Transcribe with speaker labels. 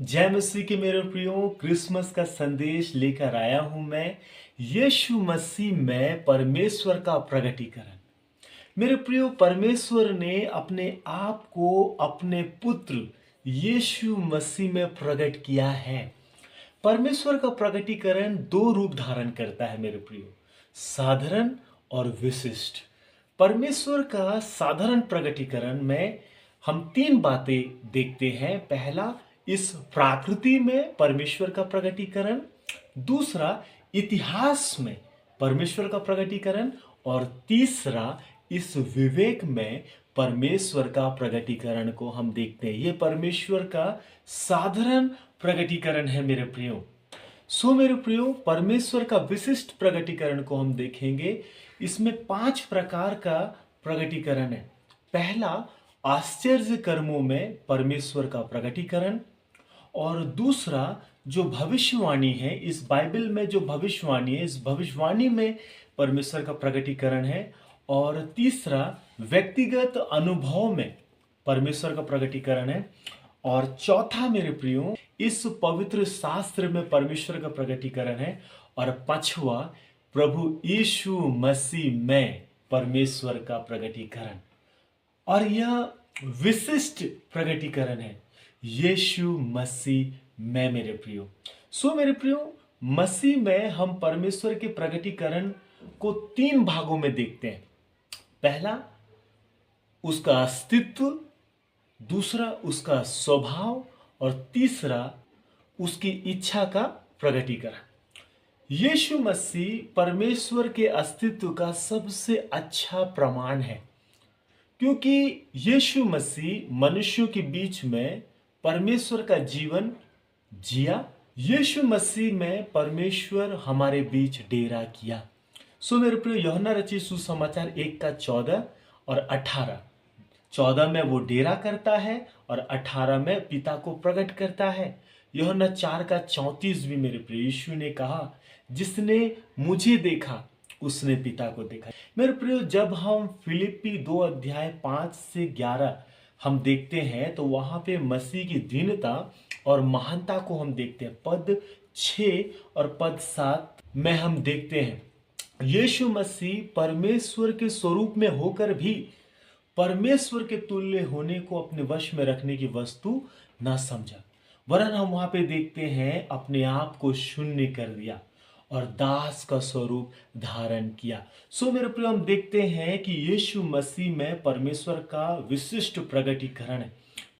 Speaker 1: जय मसीह के मेरे प्रियो, क्रिसमस का संदेश लेकर आया हूं मैं। यीशु मसीह में परमेश्वर का प्रगटीकरण। मेरे प्रियो, परमेश्वर ने अपने आप को अपने पुत्र यीशु मसीह में प्रकट किया है। परमेश्वर का प्रकटीकरण दो रूप धारण करता है मेरे प्रियो, साधारण और विशिष्ट। परमेश्वर का साधारण प्रकटीकरण में हम तीन बातें देखते हैं। पहला, इस प्रकृति में परमेश्वर का प्रकटीकरण। दूसरा, इतिहास में परमेश्वर का प्रकटीकरण। और तीसरा, इस विवेक में परमेश्वर का प्रकटीकरण को हम देखते हैं। ये परमेश्वर का साधारण प्रकटीकरण है मेरे प्रियो। मेरे प्रियो, परमेश्वर का विशिष्ट प्रकटीकरण को हम देखेंगे। इसमें 5 प्रकार का प्रकटीकरण है। पहला, आश्चर्य कर्मों में परमेश्वर का प्रकटीकरण। और दूसरा, जो भविष्यवाणी है, इस बाइबल में जो भविष्यवाणी है, इस भविष्यवाणी में परमेश्वर का प्रकटीकरण है। और तीसरा, व्यक्तिगत अनुभव में परमेश्वर का प्रकटीकरण है। और चौथा मेरे प्रियो, इस पवित्र शास्त्र में परमेश्वर का प्रकटीकरण है। और पांचवा, प्रभु यीशु मसीह में परमेश्वर का प्रकटीकरण। और यह विशिष्ट प्रकटीकरण है यीशु मसीह में मेरे प्रियो। मेरे प्रियो, मसीह में हम परमेश्वर के प्रकटीकरण को 3 भागों में देखते हैं। पहला, उसका अस्तित्व। दूसरा, उसका स्वभाव। और तीसरा, उसकी इच्छा का प्रकटीकरण। यीशु मसीह परमेश्वर के अस्तित्व का सबसे अच्छा प्रमाण है, क्योंकि यीशु मसीह मनुष्यों के बीच में परमेश्वर का जीवन जिया। यीशु मसीह में परमेश्वर हमारे बीच डेरा किया। मेरे प्रिय, यूहन्ना रचित सुसमाचार 1 का 14 और 18। 14 में वो डेरा करता है और 18 में पिता को प्रकट करता है। यूहन्ना 4 का 34 भी मेरे प्रिय, यीशु ने कहा, जिसने मुझे देखा उसने पिता को देखा। मेरे प्रियो, जब हम फिलिप्पी 2 अध्याय 5 से 11 हम देखते हैं तो वहां पे मसीह की दीनता और महानता को हम देखते हैं। पद 6 और पद 7 में हम देखते हैं, यीशु मसीह परमेश्वर के स्वरूप में होकर भी परमेश्वर के तुल्य होने को अपने वश में रखने की वस्तु ना समझा, वरन हम वहां पे देखते हैं अपने आप को शून्य कर दिया और दास का स्वरूप धारण किया। मेरे प्रिय, हम देखते हैं कि यीशु मसीह में परमेश्वर का विशिष्ट प्रकटीकरण है।